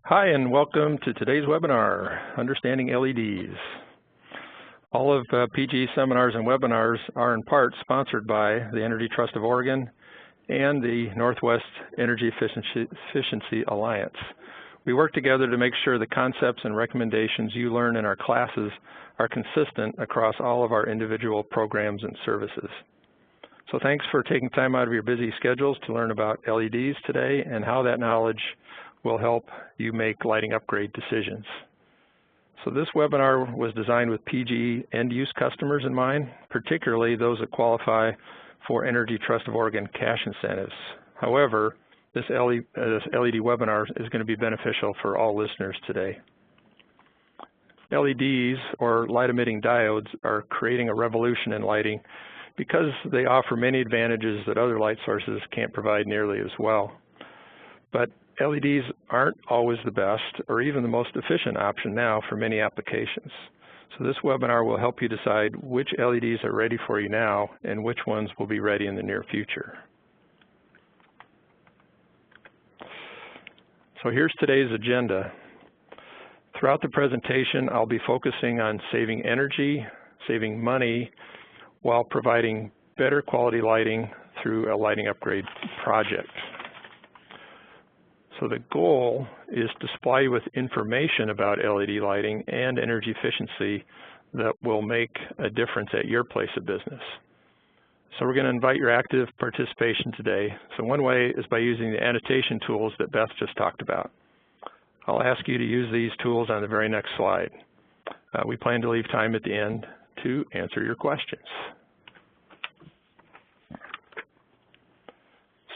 Hi, and welcome to today's webinar, Understanding LEDs. All of PGE's seminars and webinars are in part sponsored by the Energy Trust of Oregon and the Northwest Energy Efficiency Alliance. We work together to make sure the concepts and recommendations you learn in our classes are consistent across all of our individual programs and services. So thanks for taking time out of your busy schedules to learn about LEDs today and how that knowledge will help you make lighting upgrade decisions. So this webinar was designed with PGE end-use customers in mind, particularly those that qualify for Energy Trust of Oregon cash incentives. However, this LED webinar is going to be beneficial for all listeners today. LEDs, or light-emitting diodes, are creating a revolution in lighting because they offer many advantages that other light sources can't provide nearly as well. But LEDs aren't always the best or even the most efficient option now for many applications. So this webinar will help you decide which LEDs are ready for you now and which ones will be ready in the near future. So here's today's agenda. Throughout the presentation, I'll be focusing on saving energy, saving money, while providing better quality lighting through a lighting upgrade project. So the goal is to supply you with information about LED lighting and energy efficiency that will make a difference at your place of business. So we're going to invite your active participation today. So one way is by using the annotation tools that Beth just talked about. I'll ask you to use these tools on the very next slide. We plan to leave time at the end to answer your questions.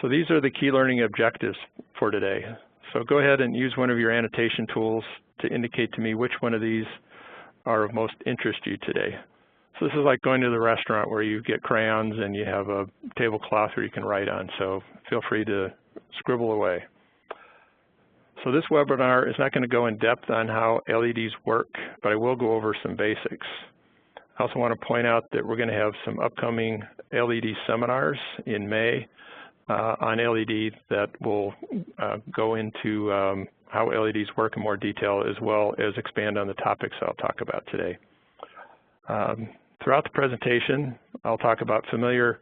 So these are the key learning objectives for today. So go ahead and use one of your annotation tools to indicate to me which one of these are of most interest to you today. So this is like going to the restaurant where you get crayons and you have a tablecloth where you can write on. So feel free to scribble away. So this webinar is not going to go in depth on how LEDs work, but I will go over some basics. I also want to point out that we're going to have some upcoming LED seminars in May on LED that will go into how LEDs work in more detail, as well as expand on the topics I'll talk about today. Throughout the presentation, I'll talk about familiar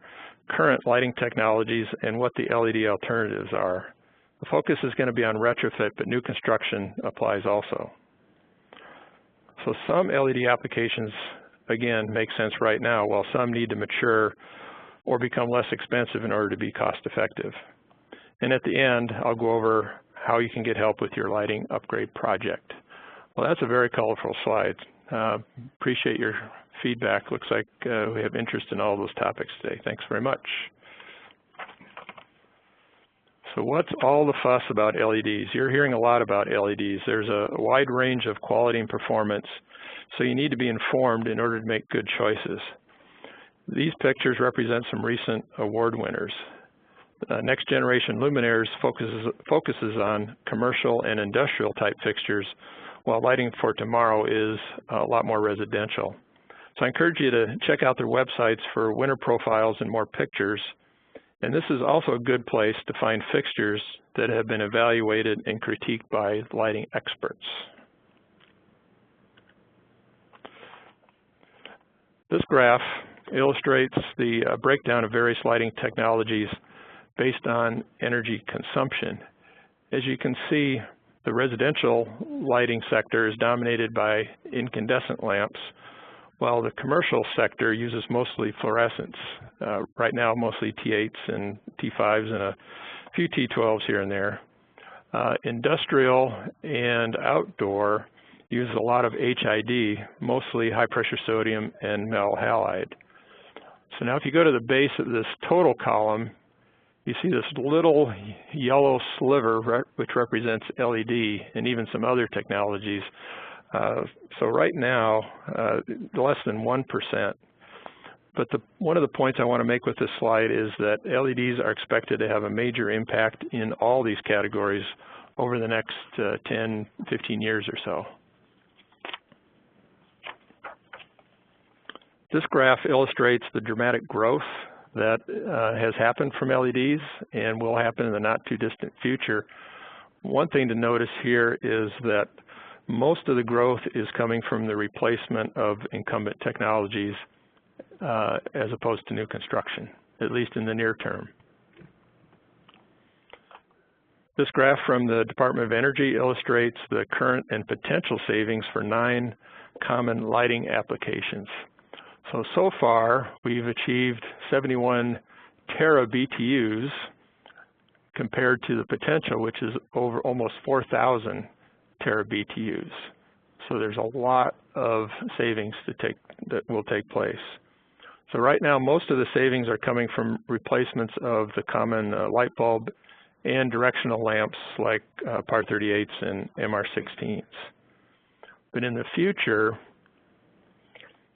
current lighting technologies and what the LED alternatives are. The focus is going to be on retrofit, but new construction applies also. So some LED applications, again, make sense right now, while some need to mature or become less expensive in order to be cost effective. And at the end, I'll go over how you can get help with your lighting upgrade project. Well, that's a very colorful slide. Appreciate your feedback. Looks like we have interest in all those topics today. Thanks very much. So what's all the fuss about LEDs? You're hearing a lot about LEDs. There's a wide range of quality and performance, so you need to be informed in order to make good choices. These pictures represent some recent award winners. Next Generation Luminaires focuses on commercial and industrial type fixtures, while Lighting for Tomorrow is a lot more residential. So I encourage you to check out their websites for winner profiles and more pictures. And this is also a good place to find fixtures that have been evaluated and critiqued by lighting experts. This graph illustrates the breakdown of various lighting technologies based on energy consumption. As you can see, the residential lighting sector is dominated by incandescent lamps, while the commercial sector uses mostly fluorescents. Right now, mostly T8s and T5s and a few T12s here and there. Industrial and outdoor use a lot of HID, mostly high pressure sodium and metal halide. So now if you go to the base of this total column, you see this little yellow sliver, which represents LED and even some other technologies. So right now, less than 1%. But one of the points I want to make with this slide is that LEDs are expected to have a major impact in all these categories over the next 10, 15 years or so. This graph illustrates the dramatic growth that has happened from LEDs and will happen in the not too distant future, One thing to notice here is that most of the growth is coming from the replacement of incumbent technologies as opposed to new construction, at least in the near term. This graph from the Department of Energy illustrates the current and potential savings for 9 common lighting applications. So far, we've achieved 71 tera-BTUs compared to the potential, which is over almost 4,000 tera-BTUs. So there's a lot of savings that will take place. So right now, most of the savings are coming from replacements of the common light bulb and directional lamps like Par 38s and MR16s. But in the future,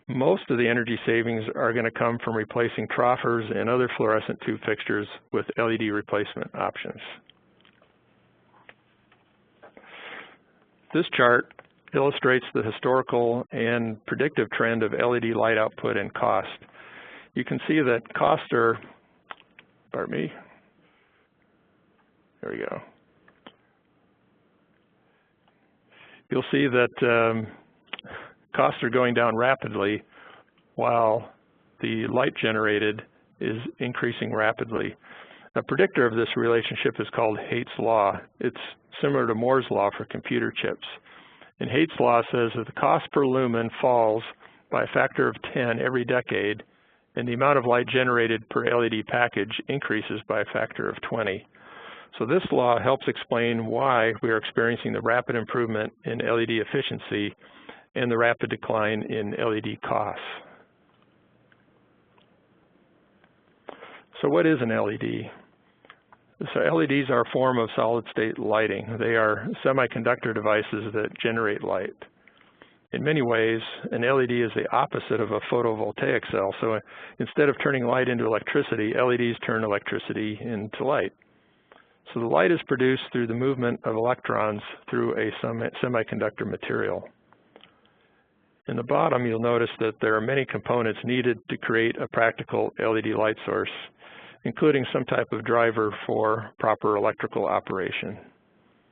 most of the energy savings are going to come from replacing troffers and other fluorescent tube fixtures with LED replacement options. This chart illustrates the historical and predictive trend of LED light output and cost. You can see that costs are, pardon me, there we go. You'll see that costs are going down rapidly while the light generated is increasing rapidly. A predictor of this relationship is called Haigh's law. It's similar to Moore's law for computer chips. And Haigh's law says that the cost per lumen falls by a factor of 10 every decade, and the amount of light generated per LED package increases by a factor of 20. So this law helps explain why we are experiencing the rapid improvement in LED efficiency and the rapid decline in LED costs. So what is an LED? So LEDs are a form of solid-state lighting. They are semiconductor devices that generate light. In many ways, an LED is the opposite of a photovoltaic cell. So instead of turning light into electricity, LEDs turn electricity into light. So the light is produced through the movement of electrons through a semiconductor material. In the bottom, you'll notice that there are many components needed to create a practical LED light source, including some type of driver for proper electrical operation.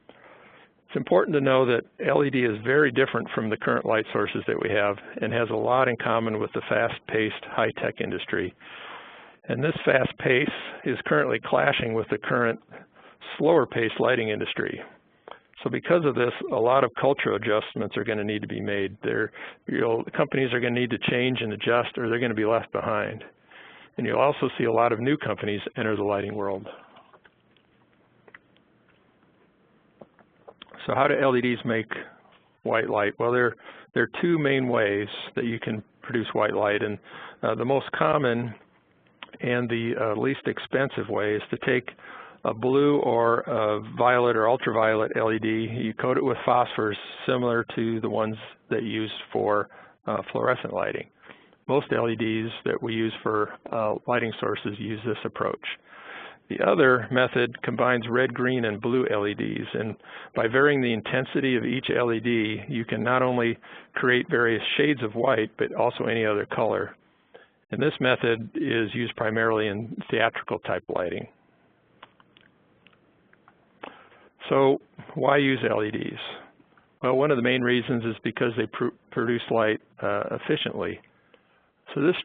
It's important to know that LED is very different from the current light sources that we have and has a lot in common with the fast-paced high-tech industry. And this fast pace is currently clashing with the current slower-paced lighting industry. So because of this, a lot of cultural adjustments are going to need to be made. Companies are going to need to change and adjust, or they're going to be left behind. And you'll also see a lot of new companies enter the lighting world. So how do LEDs make white light? Well, there are 2 main ways that you can produce white light, and the most common and the least expensive way is to take a blue or a violet or ultraviolet LED, you coat it with phosphors similar to the ones that you use for fluorescent lighting. Most LEDs that we use for lighting sources use this approach. The other method combines red, green, and blue LEDs, and by varying the intensity of each LED, you can not only create various shades of white, but also any other color. And this method is used primarily in theatrical type lighting. So why use LEDs? Well, one of the main reasons is because they produce light efficiently. So this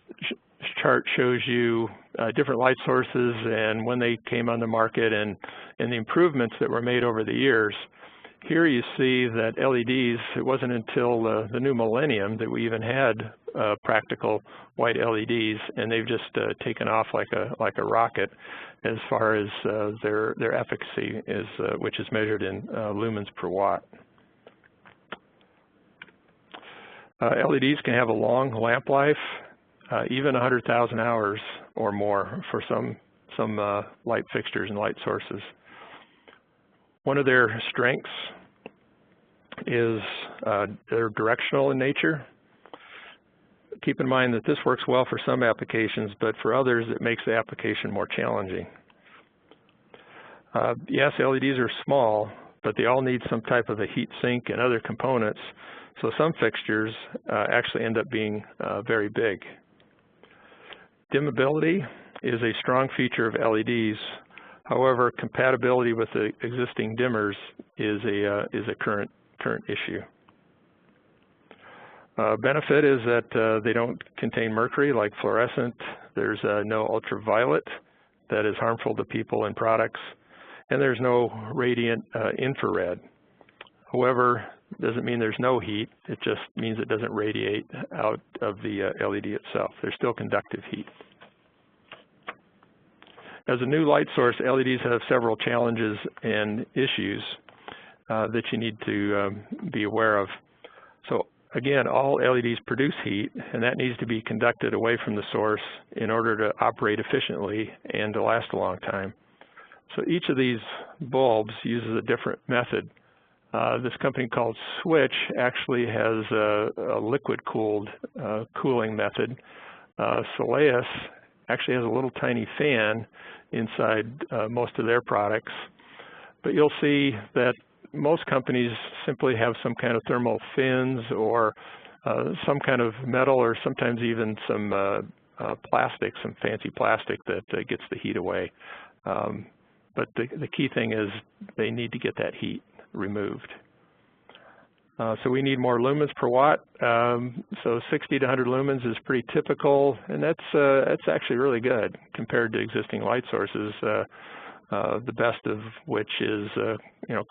chart shows you different light sources and when they came on the market and the improvements that were made over the years. Here you see that LEDs, it wasn't until the new millennium that we even had practical white LEDs, and they've just taken off like a rocket as far as their efficacy is, which is measured in lumens per watt. LEDs can have a long lamp life, even 100,000 hours or more for some light fixtures and light sources. One of their strengths is they're directional in nature. Keep in mind that this works well for some applications, but for others it makes the application more challenging. Yes, LEDs are small, but they all need some type of a heat sink and other components, so some fixtures actually end up being very big. Dimmability is a strong feature of LEDs. However, compatibility with the existing dimmers is a current issue. Benefit is that they don't contain mercury like fluorescent. There's no ultraviolet that is harmful to people and products, and there's no radiant infrared. However, it doesn't mean there's no heat. It just means it doesn't radiate out of the LED itself. There's still conductive heat. As a new light source, LEDs have several challenges and issues that you need to be aware of. So again, all LEDs produce heat, and that needs to be conducted away from the source in order to operate efficiently and to last a long time. So each of these bulbs uses a different method. This company called Switch actually has a liquid-cooled cooling method. Soleus actually has a little tiny fan inside most of their products. But you'll see that most companies simply have some kind of thermal fins or some kind of metal, or sometimes even some plastic, some fancy plastic that gets the heat away. But the key thing is they need to get that heat removed. So we need more lumens per watt. So 60 to 100 lumens is pretty typical, and that's actually really good compared to existing light sources. The best of which is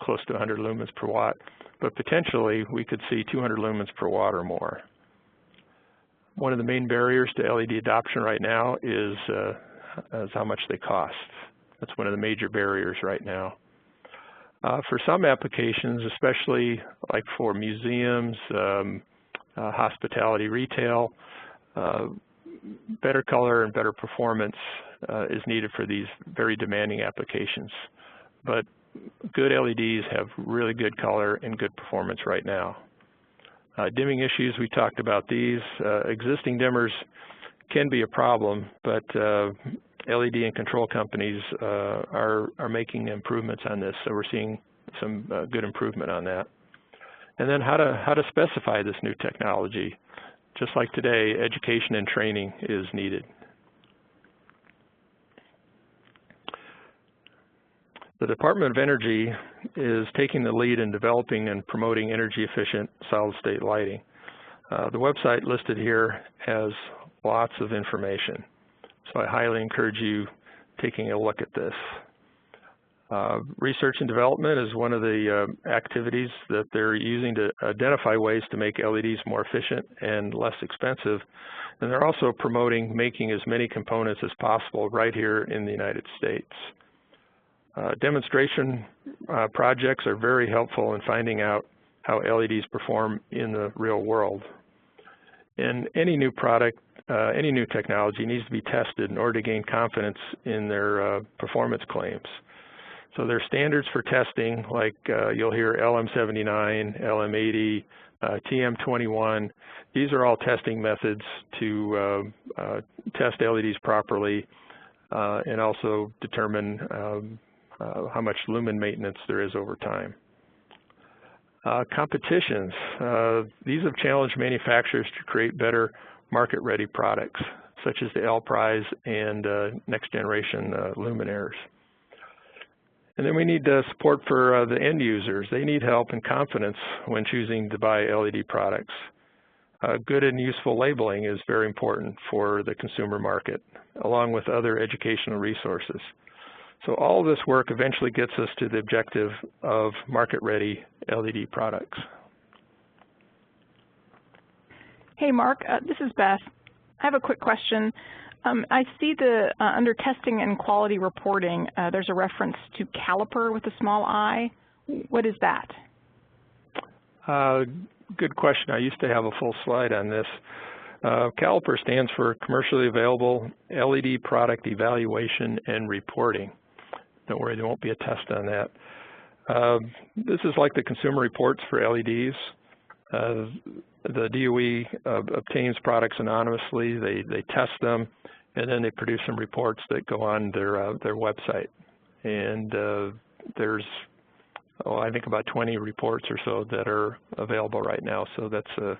close to 100 lumens per watt, but potentially we could see 200 lumens per watt or more. One of the main barriers to LED adoption right now is how much they cost. That's one of the major barriers right now. For some applications, especially like for museums, hospitality, retail, better color and better performance is needed for these very demanding applications. But good LEDs have really good color and good performance right now. Dimming issues, we talked about these. Existing dimmers can be a problem, but LED and control companies are making improvements on this, so we're seeing some good improvement on that. And then how to specify this new technology. Just like today, education and training is needed. The Department of Energy is taking the lead in developing and promoting energy-efficient solid-state lighting. The website listed here has lots of information, so I highly encourage you taking a look at this. Research and development is one of the activities that they're using to identify ways to make LEDs more efficient and less expensive. And they're also promoting making as many components as possible right here in the United States. Demonstration projects are very helpful in finding out how LEDs perform in the real world. And any new product, any new technology needs to be tested in order to gain confidence in their performance claims. So there are standards for testing, like you'll hear LM79, LM80, TM21. These are all testing methods to test LEDs properly and also determine how much lumen maintenance there is over time. Competitions. These have challenged manufacturers to create better market-ready products, such as the L-Prize and next-generation luminaires. And then we need support for the end users. They need help and confidence when choosing to buy LED products. Good and useful labeling is very important for the consumer market, along with other educational resources. So all of this work eventually gets us to the objective of market-ready LED products. Hey, Mark, this is Beth. I have a quick question. I see the under testing and quality reporting, there's a reference to caliper with a small I. What is that? Good question. I used to have a full slide on this. Caliper stands for Commercially Available LED Product Evaluation and Reporting. Don't worry, there won't be a test on that. This is like the consumer reports for LEDs. The DOE obtains products anonymously. They test them, and then they produce some reports that go on their website. And there's, I think about 20 reports or so that are available right now. So that's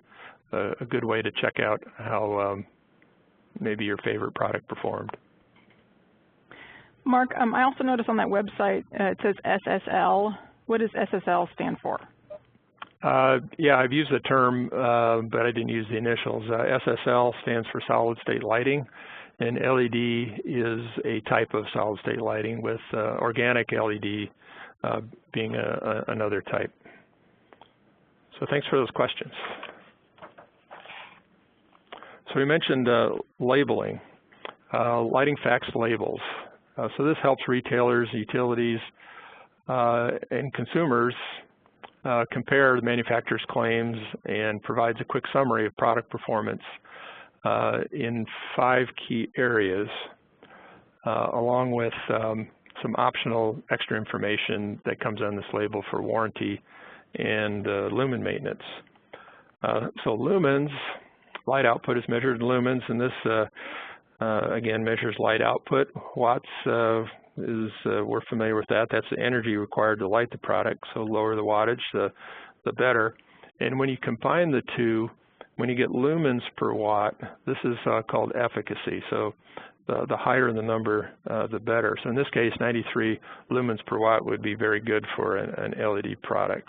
a good way to check out how maybe your favorite product performed. Mark, I also noticed on that website it says SSL. What does SSL stand for? Yeah, I've used the term, but I didn't use the initials. SSL stands for solid state lighting, and LED is a type of solid state lighting, with organic LED being another type. So thanks for those questions. So we mentioned labeling, lighting facts labels. So this helps retailers, utilities, and consumers compare the manufacturer's claims and provides a quick summary of product performance in 5 key areas, along with some optional extra information that comes on this label for warranty and lumen maintenance. So lumens, light output is measured in lumens, and this again measures light output. Watts we're familiar with that. That's the energy required to light the product, so lower the wattage, the better. And when you combine the two, when you get lumens per watt, this is called efficacy. So the higher the number, the better. So in this case, 93 lumens per watt would be very good for an LED product.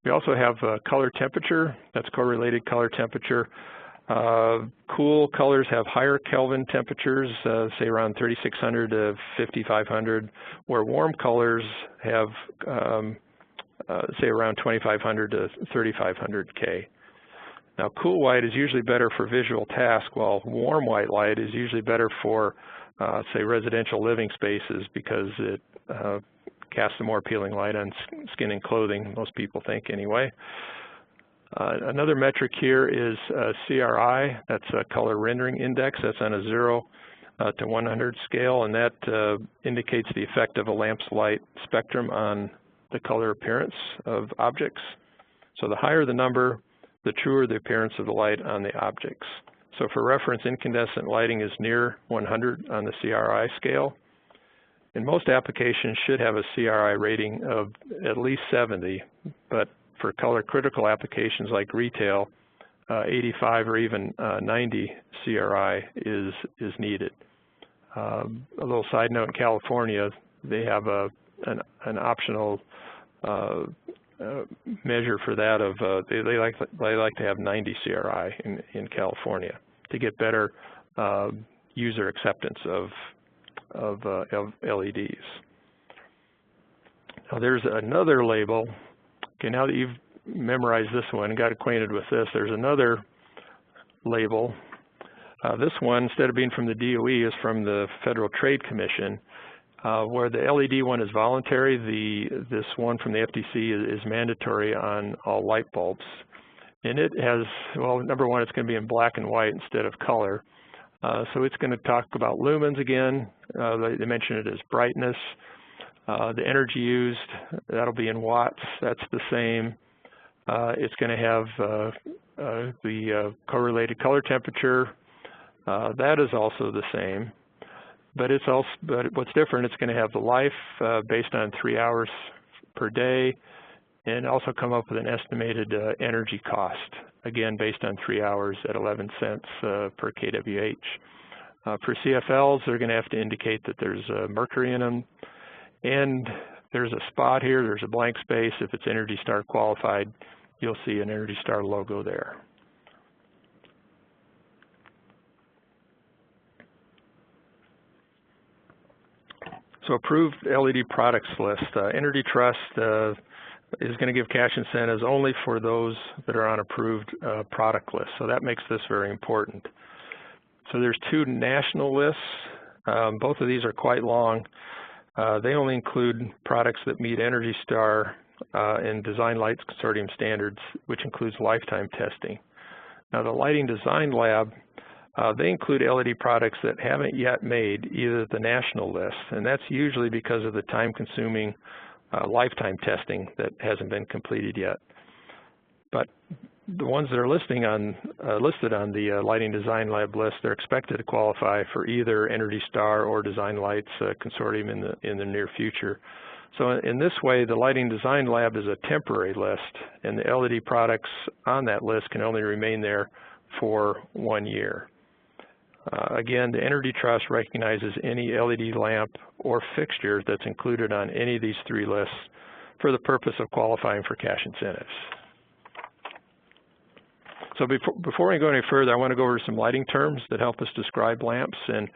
We also have color temperature. That's correlated color temperature. Cool colors have higher Kelvin temperatures, say around 3600 to 5500, where warm colors have, say, around 2500 to 3500 K. Now, cool white is usually better for visual tasks, while warm white light is usually better for, say, residential living spaces, because it casts a more appealing light on skin and clothing, most people think anyway. Another metric here is CRI, that's a color rendering index. That's on a 0 to 100 scale, and that indicates the effect of a lamp's light spectrum on the color appearance of objects. So the higher the number, the truer the appearance of the light on the objects. So for reference, incandescent lighting is near 100 on the CRI scale. And most applications should have a CRI rating of at least 70, but for color critical applications like retail, 85 or even 90 CRI is needed. A little side note, in California, they have an optional measure for that of they like to have 90 CRI in California to get better user acceptance of LEDs. Now there's another label. Okay, now that you've memorized this one and got acquainted with this, there's another label. This one, instead of being from the DOE, is from the Federal Trade Commission, where the LED one is voluntary. This one from the FTC is mandatory on all light bulbs. And it has, well, number one, it's going to be in black and white instead of color. So it's going to talk about lumens again. They mention it as brightness. The energy used, that'll be in watts. That's the same. It's going to have the correlated color temperature. That is also the same. But what's different, it's going to have the life based on 3 hours per day, and also come up with an estimated energy cost, again based on 3 hours at 11 cents per kWh. For CFLs, they're going to have to indicate that there's mercury in them, and there's a spot here, there's a blank space. If it's Energy Star qualified, you'll see an Energy Star logo there. So approved LED products list. Energy Trust is going to give cash incentives only for those that are on approved product lists. So that makes this very important. So there's 2 national lists. Both of these are quite long. They only include products that meet Energy Star and Design Lights Consortium standards, which includes lifetime testing. Now the Lighting Design Lab, they include LED products that haven't yet made either the national list, and that's usually because of the time-consuming lifetime testing that hasn't been completed yet. But the ones that are listed on the Lighting Design Lab list, they're expected to qualify for either Energy Star or Design Lights Consortium in the near future. So in this way, the Lighting Design Lab is a temporary list, and the LED products on that list can only remain there for 1 year. Again, the Energy Trust recognizes any LED lamp or fixture that's included on any of these three lists for the purpose of qualifying for cash incentives. So before we go any further, I want to go over some lighting terms that help us describe lamps. And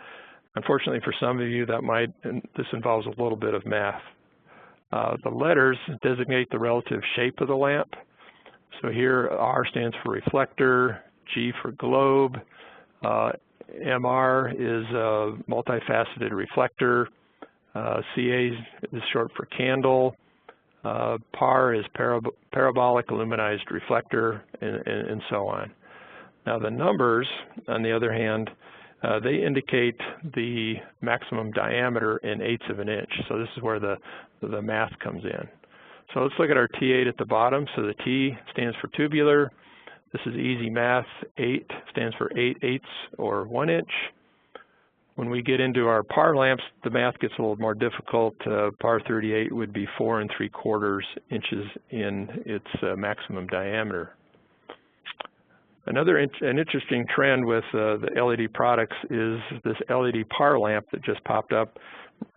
unfortunately for some of you, this involves a little bit of math. The letters designate the relative shape of the lamp. So here R stands for reflector, G for globe, MR is a multifaceted reflector, CA is short for candle, PAR is parabolic illuminized reflector, and so on. Now the numbers, on the other hand, they indicate the maximum diameter in eighths of an inch. So this is where the math comes in. So let's look at our T8 at the bottom. So the T stands for tubular. This is easy math. 8 stands for 8/8 or 1 inch. When we get into our PAR lamps, the math gets a little more difficult. PAR 38 would be 4 3/4 inches in its maximum diameter. An interesting trend with the LED products is this LED PAR lamp that just popped up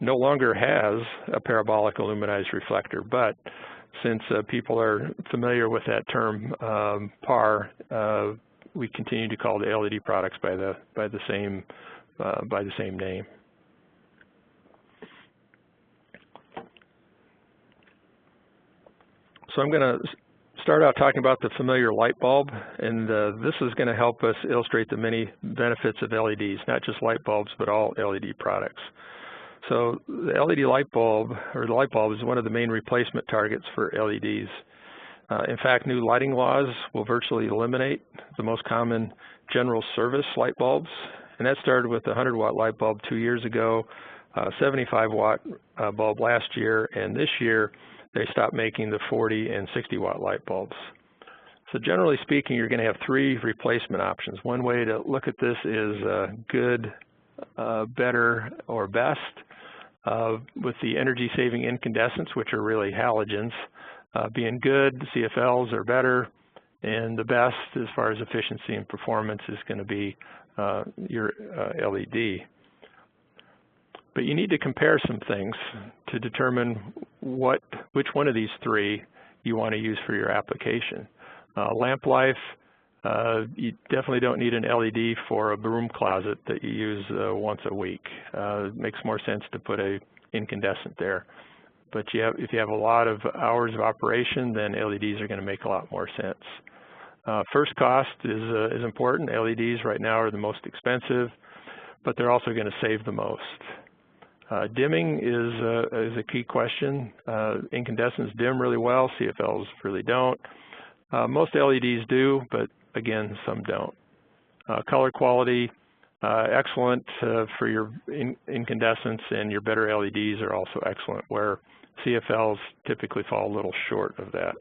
no longer has a parabolic illuminized reflector, but since people are familiar with that term PAR, we continue to call the LED products by the same name. So I'm going to start out talking about the familiar light bulb, and this is going to help us illustrate the many benefits of LEDs, not just light bulbs, but all LED products. So the LED light bulb, or the light bulb, is one of the main replacement targets for LEDs. In fact, new lighting laws will virtually eliminate the most common general service light bulbs, and that started with the 100-watt light bulb 2 years ago, 75-watt bulb last year, and this year they stopped making the 40 and 60-watt light bulbs. So generally speaking, you're going to have 3 replacement options. One way to look at this is good, better, or best. With the energy-saving incandescents, which are really halogens, being good, CFLs are better, and the best as far as efficiency and performance is going to be your LED. But you need to compare some things to determine which one of these 3 you want to use for your application. Lamp life, you definitely don't need an LED for a broom closet that you use once a week. It makes more sense to put an incandescent there. But if you have a lot of hours of operation, then LEDs are going to make a lot more sense. First cost is important. LEDs right now are the most expensive, but they're also going to save the most. Dimming is a key question. Incandescents dim really well, CFLs really don't. Most LEDs do, but again, some don't. Color quality, excellent for your incandescents, and your better LEDs are also excellent, where CFLs typically fall a little short of that.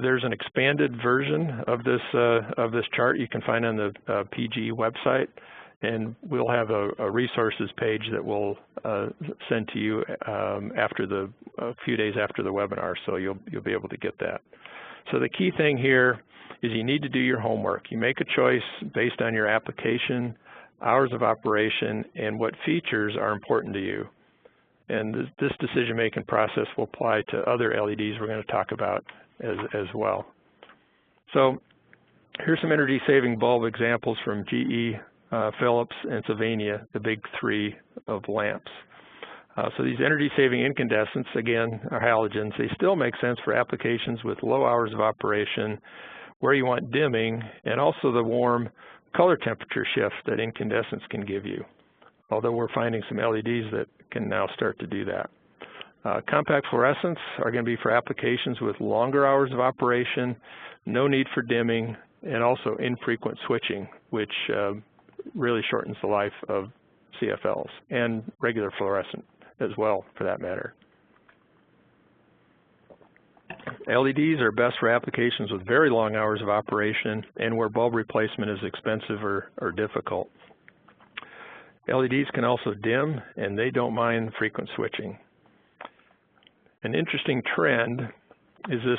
There's an expanded version of this chart you can find on the PG website, and we'll have a resources page that we'll send to you a few days after the webinar, so you'll be able to get that. So the key thing here is you need to do your homework. You make a choice based on your application, hours of operation, and what features are important to you. And this decision-making process will apply to other LEDs we're going to talk about as well. So here's some energy-saving bulb examples from GE, Philips, and Sylvania, the big 3 of lamps. So these energy-saving incandescents, again, are halogens. They still make sense for applications with low hours of operation, where you want dimming, and also the warm color temperature shift that incandescents can give you, although we're finding some LEDs that can now start to do that. Compact fluorescents are going to be for applications with longer hours of operation, no need for dimming, and also infrequent switching, which really shortens the life of CFLs and regular fluorescent as well, for that matter. LEDs are best for applications with very long hours of operation and where bulb replacement is expensive or difficult. LEDs can also dim, and they don't mind frequent switching. An interesting trend is this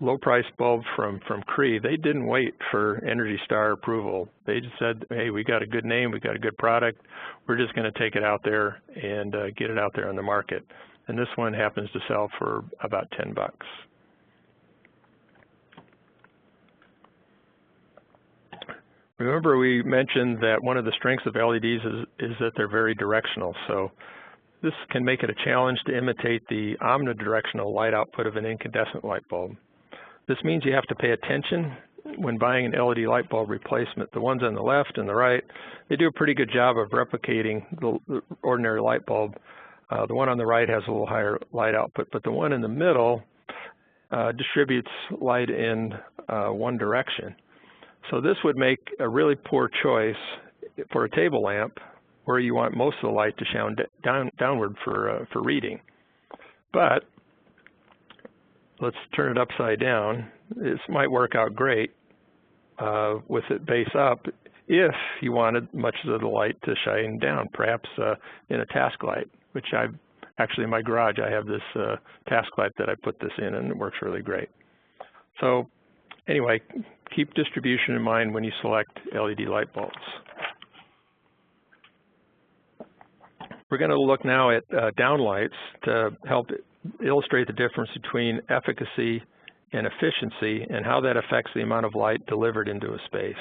low-price bulb from Cree, they didn't wait for Energy Star approval. They just said, hey, we got a good name, we got a good product, we're just going to take it out there and get it out there on the market. And this one happens to sell for about $10. Remember, we mentioned that one of the strengths of LEDs is that they're very directional. So this can make it a challenge to imitate the omnidirectional light output of an incandescent light bulb. This means you have to pay attention when buying an LED light bulb replacement. The ones on the left and the right, they do a pretty good job of replicating the ordinary light bulb. The one on the right has a little higher light output, but the one in the middle distributes light in one direction. So this would make a really poor choice for a table lamp where you want most of the light to shine downward for reading. But let's turn it upside down. This might work out great with it base up if you wanted much of the light to shine down, perhaps in a task light, which actually in my garage I have this task light that I put this in, and it works really great. So anyway, keep distribution in mind when you select LED light bulbs. We're going to look now at downlights to help illustrate the difference between efficacy and efficiency and how that affects the amount of light delivered into a space.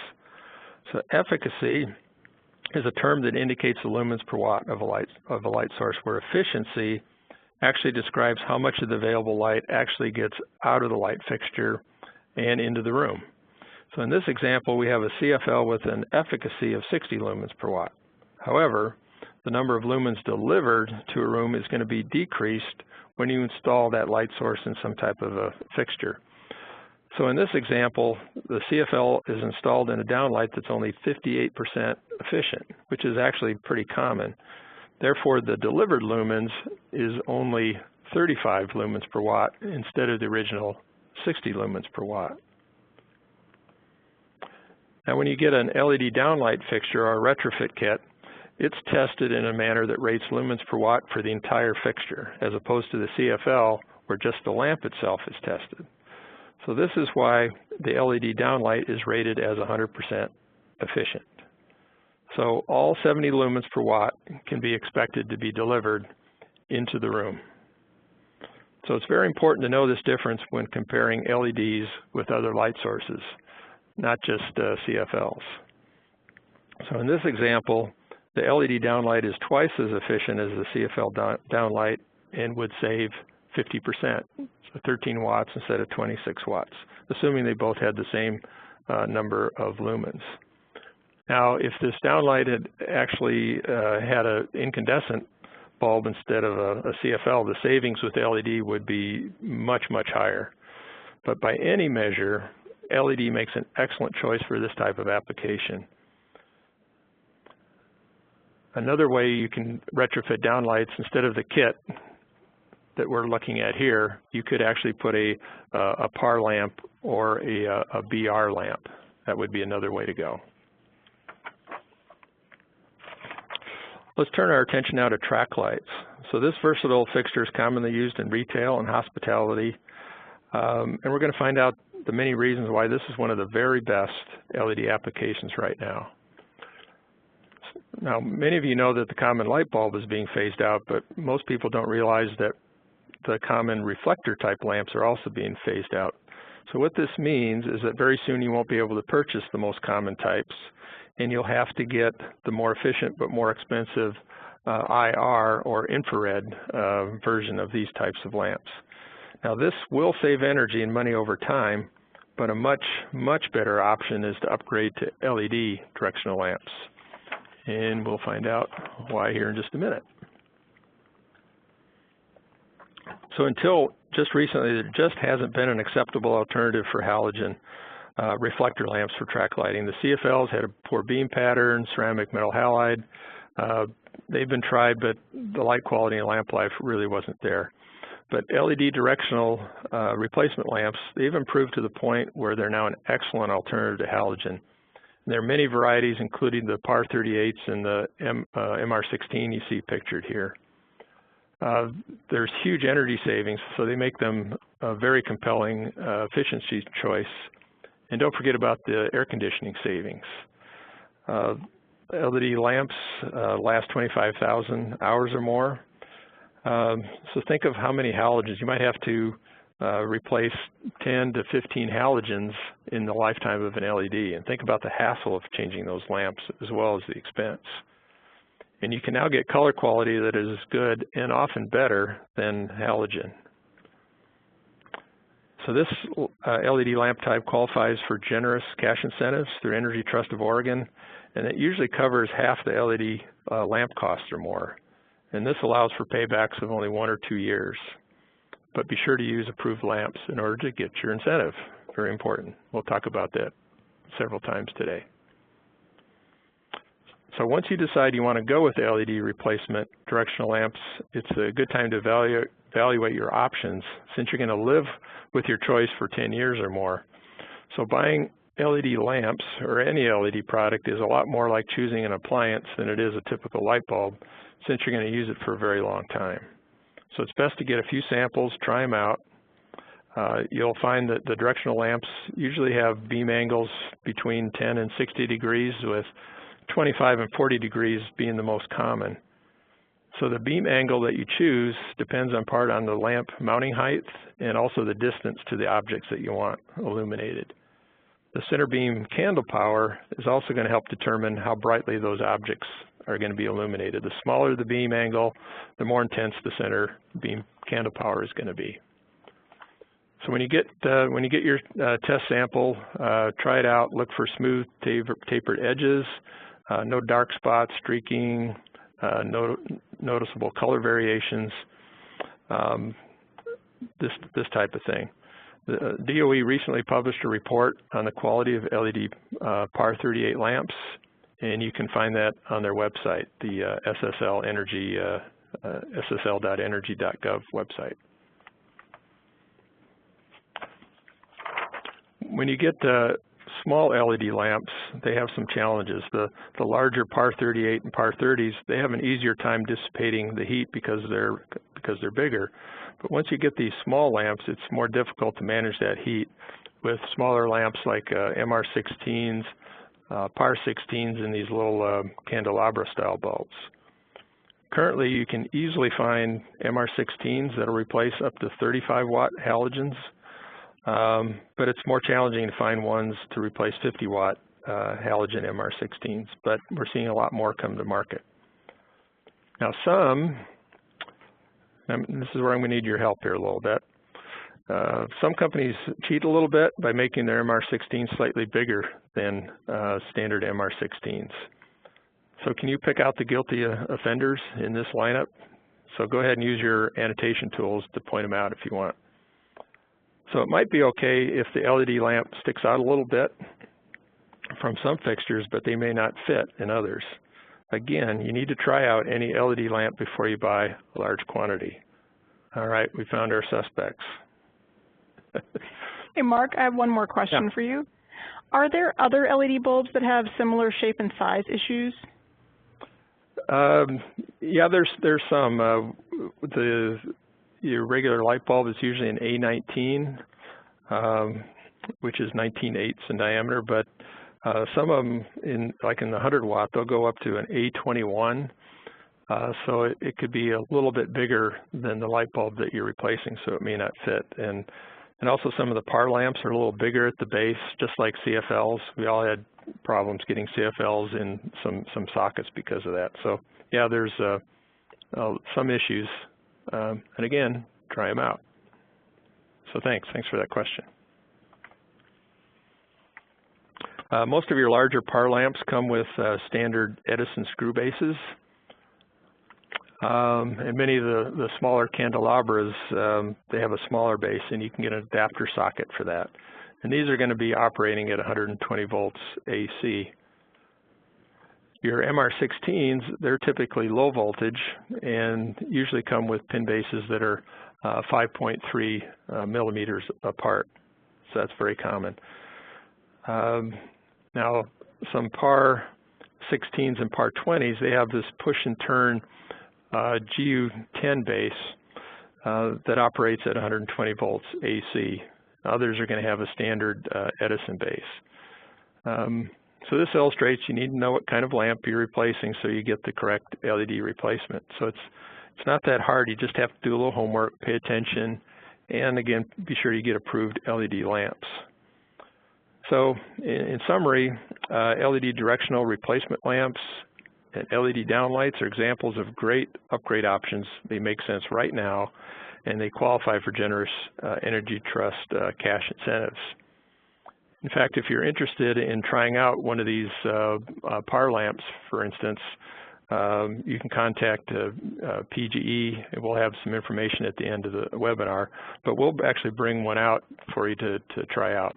So efficacy is a term that indicates the lumens per watt of a light source, where efficiency actually describes how much of the available light actually gets out of the light fixture and into the room. So in this example, we have a CFL with an efficacy of 60 lumens per watt. However, the number of lumens delivered to a room is going to be decreased when you install that light source in some type of a fixture. So in this example, the CFL is installed in a downlight that's only 58% efficient, which is actually pretty common. Therefore, the delivered lumens is only 35 lumens per watt instead of the original 60 lumens per watt. Now, when you get an LED downlight fixture or a retrofit kit, it's tested in a manner that rates lumens per watt for the entire fixture, as opposed to the CFL, where just the lamp itself is tested. So this is why the LED downlight is rated as 100% efficient. So all 70 lumens per watt can be expected to be delivered into the room. So it's very important to know this difference when comparing LEDs with other light sources, not just CFLs. So in this example, the LED downlight is twice as efficient as the CFL downlight and would save 50%, so 13 watts instead of 26 watts, assuming they both had the same number of lumens. Now, if this downlight had actually had an incandescent bulb instead of a CFL, the savings with LED would be much, much higher. But by any measure, LED makes an excellent choice for this type of application. Another way you can retrofit downlights, instead of the kit that we're looking at here, you could actually put a PAR lamp or a BR lamp. That would be another way to go. Let's turn our attention now to track lights. So this versatile fixture is commonly used in retail and hospitality, and we're going to find out the many reasons why this is one of the very best LED applications right now. Now, many of you know that the common light bulb is being phased out, but most people don't realize that the common reflector type lamps are also being phased out. So what this means is that very soon you won't be able to purchase the most common types, and you'll have to get the more efficient but more expensive IR or infrared version of these types of lamps. Now, this will save energy and money over time, but a much, much better option is to upgrade to LED directional lamps. And we'll find out why here in just a minute. So until just recently, there just hasn't been an acceptable alternative for halogen reflector lamps for track lighting. The CFLs had a poor beam pattern, ceramic metal halide. They've been tried, but the light quality and lamp life really wasn't there. But LED directional replacement lamps, they've improved to the point where they're now an excellent alternative to halogen. There are many varieties, including the PAR 38s and the MR16 you see pictured here. there's huge energy savings, so they make them a very compelling efficiency choice. And don't forget about the air conditioning savings. LED lamps last 25,000 hours or more. So think of how many halogens. You might have to replace 10 to 15 halogens in the lifetime of an LED. And think about the hassle of changing those lamps as well as the expense. And you can now get color quality that is good and often better than halogen. So this LED lamp type qualifies for generous cash incentives through Energy Trust of Oregon, and it usually covers half the LED lamp cost or more. And this allows for paybacks of only 1 or 2 years. But be sure to use approved lamps in order to get your incentive. Very important. We'll talk about that several times today. So once you decide you want to go with the LED replacement directional lamps, it's a good time to evaluate your options since you're going to live with your choice for 10 years or more. So buying LED lamps or any LED product is a lot more like choosing an appliance than it is a typical light bulb since you're going to use it for a very long time. So it's best to get a few samples, try them out. You'll find that the directional lamps usually have beam angles between 10 and 60 degrees with 25 and 40 degrees being the most common. So the beam angle that you choose depends on part on the lamp mounting height and also the distance to the objects that you want illuminated. The center beam candle power is also going to help determine how brightly those objects are going to be illuminated. The smaller the beam angle, the more intense the center beam candle power is going to be. So when you get your test sample, try it out. Look for smooth tapered edges, no dark spots, streaking, noticeable color variations, this type of thing. The DOE recently published a report on the quality of LED PAR 38 lamps, and you can find that on their website, the ssl.energy.gov website. When you get small LED lamps, they have some challenges. The larger PAR 38 and PAR 30s, they have an easier time dissipating the heat because they're bigger. But once you get these small lamps, it's more difficult to manage that heat with smaller lamps like MR16s, PAR 16s, and these little candelabra style bulbs. Currently, you can easily find MR16s that will replace up to 35 watt halogens. But it's more challenging to find ones to replace 50 watt halogen MR16s, but we're seeing a lot more come to market. Now this is where I'm going to need your help here a little bit. Some companies cheat a little bit by making their MR16s slightly bigger than standard MR16s. So can you pick out the guilty offenders in this lineup? So go ahead and use your annotation tools to point them out if you want. So it might be okay if the LED lamp sticks out a little bit from some fixtures, but they may not fit in others. Again, you need to try out any LED lamp before you buy a large quantity. All right, we found our suspects. Hey, Mark, I have one more question for you. Are there other LED bulbs that have similar shape and size issues? Yeah, there's some. Your regular light bulb is usually an A19, which is 19/8 in diameter, but some of them, like in the 100 watt, they'll go up to an A21. So it could be a little bit bigger than the light bulb that you're replacing, so it may not fit. And also some of the PAR lamps are a little bigger at the base, just like CFLs. We all had problems getting CFLs in some sockets because of that. So yeah, there's some issues. And again, try them out. So thanks for that question. Most of your larger PAR lamps come with standard Edison screw bases. And many of the smaller candelabras, they have a smaller base, and you can get an adapter socket for that. And these are going to be operating at 120 volts AC. Your MR16s, they're typically low voltage and usually come with pin bases that are 5.3 millimeters apart. So that's very common. Now, some PAR 16s and PAR 20s, they have this push and turn GU10 base that operates at 120 volts AC. Others are going to have a standard Edison base. So this illustrates you need to know what kind of lamp you're replacing so you get the correct LED replacement. So it's not that hard. You just have to do a little homework, pay attention, and again, be sure you get approved LED lamps. So in summary, LED directional replacement lamps and LED downlights are examples of great upgrade options. They make sense right now, and they qualify for generous Energy Trust cash incentives. In fact, if you're interested in trying out one of these PAR lamps, for instance, you can contact PGE, and we'll have some information at the end of the webinar, but we'll actually bring one out for you to try out,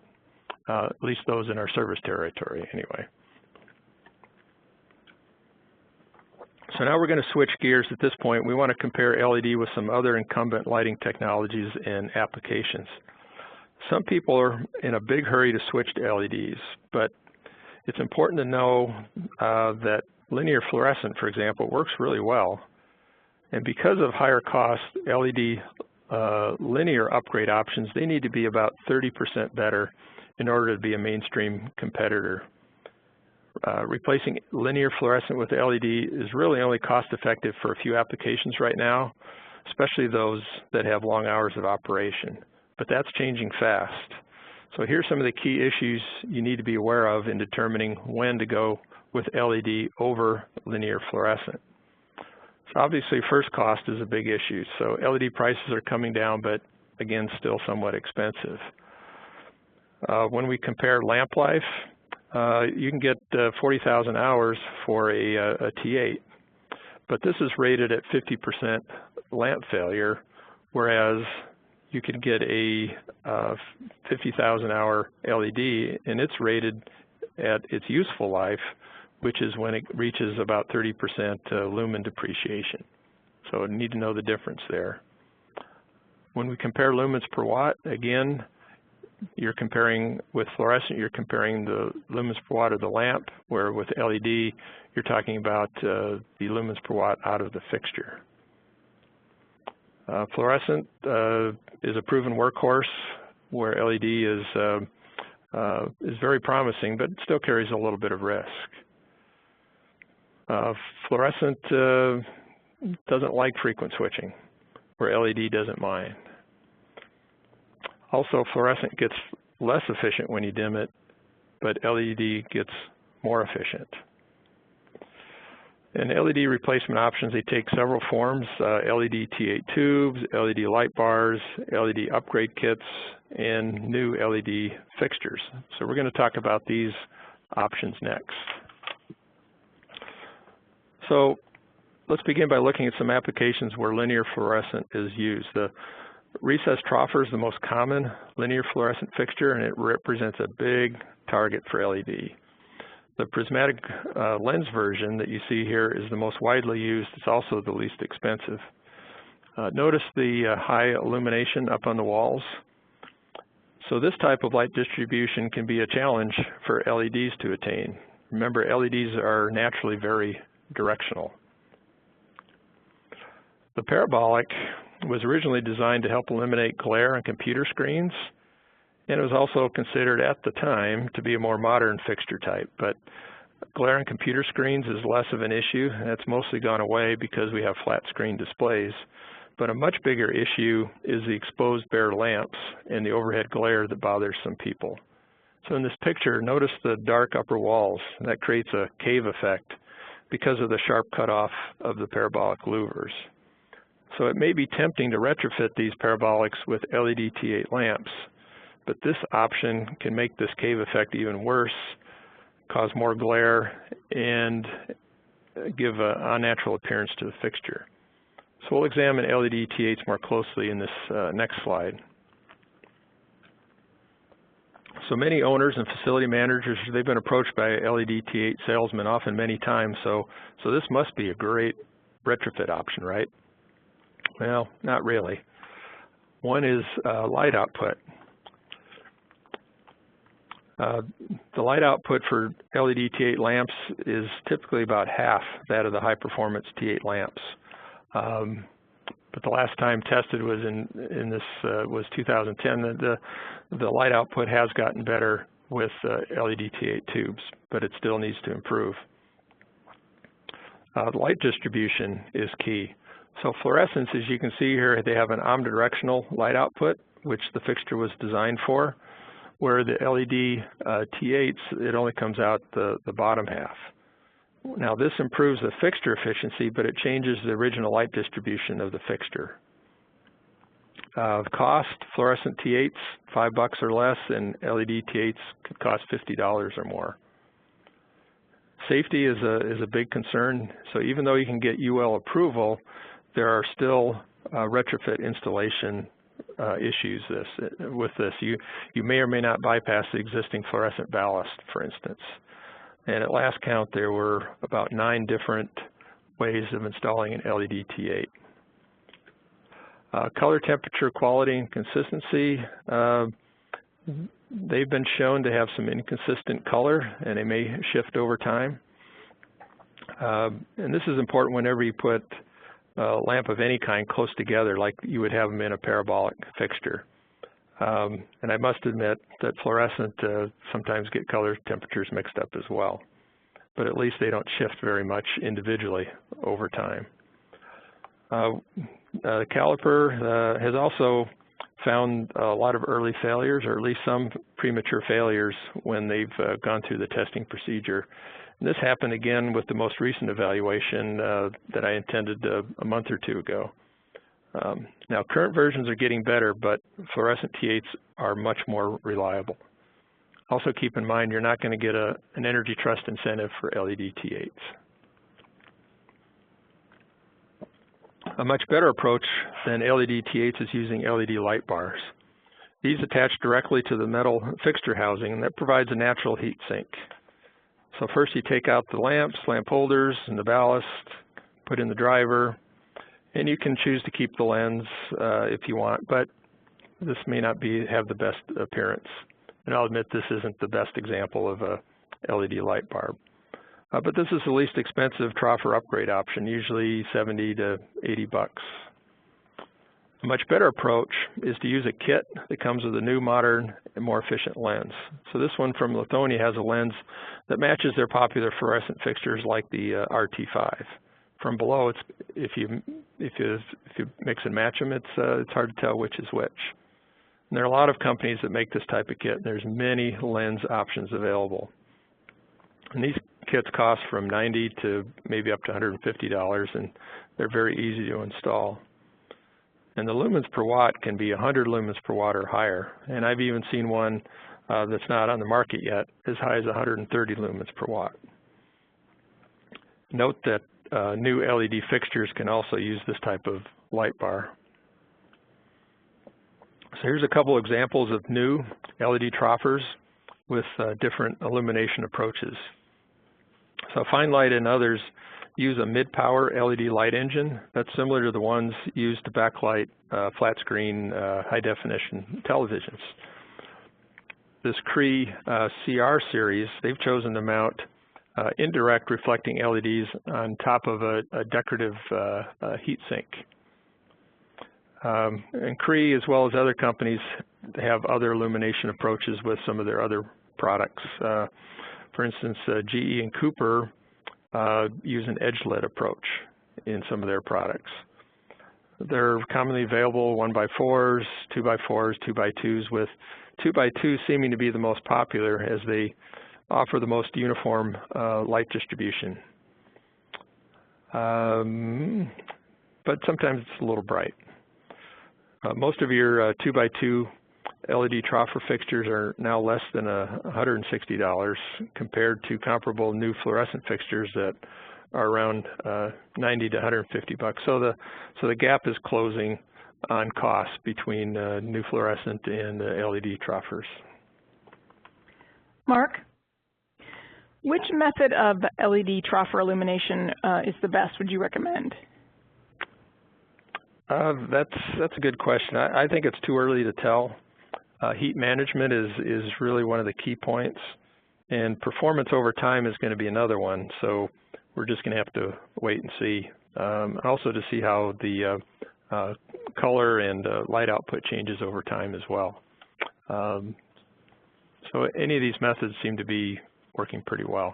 at least those in our service territory anyway. So now we're going to switch gears at this point. We want to compare LED with some other incumbent lighting technologies and applications. Some people are in a big hurry to switch to LEDs, but it's important to know that linear fluorescent, for example, works really well. And because of higher costs, LED linear upgrade options, they need to be about 30% better in order to be a mainstream competitor. Replacing linear fluorescent with LED is really only cost-effective for a few applications right now, especially those that have long hours of operation. But that's changing fast. So here's some of the key issues you need to be aware of in determining when to go with LED over linear fluorescent. So obviously, first cost is a big issue. So LED prices are coming down, but again, still somewhat expensive. When we compare lamp life, you can get 40,000 hours for a T8, but this is rated at 50% lamp failure, whereas you can get a 50,000 hour LED, and it's rated at its useful life, which is when it reaches about 30% lumen depreciation. So you need to know the difference there. When we compare lumens per watt, again, you're comparing with fluorescent, you're comparing the lumens per watt of the lamp, where with LED, you're talking about the lumens per watt out of the fixture. Fluorescent is a proven workhorse, where LED is very promising, but it still carries a little bit of risk. Fluorescent doesn't like frequent switching, where LED doesn't mind. Also, fluorescent gets less efficient when you dim it, but LED gets more efficient. And LED replacement options, they take several forms, LED T8 tubes, LED light bars, LED upgrade kits, and new LED fixtures. So we're going to talk about these options next. So let's begin by looking at some applications where linear fluorescent is used. The recessed troffer is the most common linear fluorescent fixture, and it represents a big target for LED. The prismatic lens version that you see here is the most widely used. It's also the least expensive. Notice the high illumination up on the walls. So this type of light distribution can be a challenge for LEDs to attain. Remember, LEDs are naturally very directional. The Parabolic was originally designed to help eliminate glare on computer screens, and it was also considered at the time to be a more modern fixture type. But glare on computer screens is less of an issue, and that's mostly gone away because we have flat screen displays. But a much bigger issue is the exposed bare lamps and the overhead glare that bothers some people. So in this picture, notice the dark upper walls. That creates a cave effect because of the sharp cutoff of the parabolic louvers. So it may be tempting to retrofit these parabolics with LED T8 lamps, but this option can make this cave effect even worse, cause more glare, and give an unnatural appearance to the fixture. So we'll examine LED T8s more closely in this next slide. So many owners and facility managers, they've been approached by LED T8 salesmen often many times, so this must be a great retrofit option, right? Well, not really. One is light output. The light output for LED T8 lamps is typically about half that of the high-performance T8 lamps. But the last time tested was was 2010. The light output has gotten better with LED T8 tubes, but it still needs to improve. Light distribution is key. So fluorescents, as you can see here, they have an omnidirectional light output, which the fixture was designed for, where the LED T8s, it only comes out the bottom half. Now this improves the fixture efficiency, but it changes the original light distribution of the fixture. Cost, fluorescent T8s, $5 or less, and LED T8s could cost $50 or more. Safety is a big concern. So even though you can get UL approval, there are still retrofit installation issues with this. You may or may not bypass the existing fluorescent ballast, for instance. And at last count, there were about 9 different ways of installing an LED T8. Color, temperature, quality, and consistency. They've been shown to have some inconsistent color, and they may shift over time. And this is important whenever you put a lamp of any kind close together, like you would have them in a parabolic fixture. And I must admit that fluorescent sometimes get color temperatures mixed up as well, but at least they don't shift very much individually over time. The caliper has also found a lot of early failures, or at least some premature failures when they've gone through the testing procedure. And this happened again with the most recent evaluation that I attended a month or 2 ago. Now, current versions are getting better, but fluorescent T8s are much more reliable. Also keep in mind, you're not going to get an energy trust incentive for LED T8s. A much better approach than LED T8s is using LED light bars. These attach directly to the metal fixture housing, and that provides a natural heat sink. So first you take out the lamps, lamp holders, and the ballast, put in the driver, and you can choose to keep the lens if you want, but this may not have the best appearance. And I'll admit this isn't the best example of a LED light bar. But this is the least expensive troffer upgrade option, usually $70 to $80. A much better approach is to use a kit that comes with a new, modern, and more efficient lens. So this one from Lithonia has a lens that matches their popular fluorescent fixtures like the RT5. From below, if you mix and match them, it's hard to tell which is which. And there are a lot of companies that make this type of kit, and there's many lens options available. And these kits cost from $90 to maybe up to $150, and they're very easy to install. And the lumens per watt can be 100 lumens per watt or higher. And I've even seen one that's not on the market yet, as high as 130 lumens per watt. Note that new LED fixtures can also use this type of light bar. So here's a couple examples of new LED troffers with different illumination approaches. So Fine Light and others use a mid-power LED light engine that's similar to the ones used to backlight flat-screen high-definition televisions. This Cree CR series, they've chosen to mount indirect reflecting LEDs on top of a decorative heat sink. And Cree, as well as other companies, have other illumination approaches with some of their other products. For instance, GE and Cooper use an edge-lit approach in some of their products. They're commonly available 1x4s, 2x4s, 2x2s, with 2x2 seeming to be the most popular as they offer the most uniform light distribution. But sometimes it's a little bright. Most of your 2x2 LED troffer fixtures are now less than $160 compared to comparable new fluorescent fixtures that are around $90 to $150. So the gap is closing on cost between new fluorescent and LED troffers. Mark, which method of LED troffer illumination is the best? Would you recommend? That's a good question. I think it's too early to tell. Heat management is really one of the key points, and performance over time is going to be another one. So we're just going to have to wait and see. and also to see how the color and light output changes over time as well. So any of these methods seem to be working pretty well.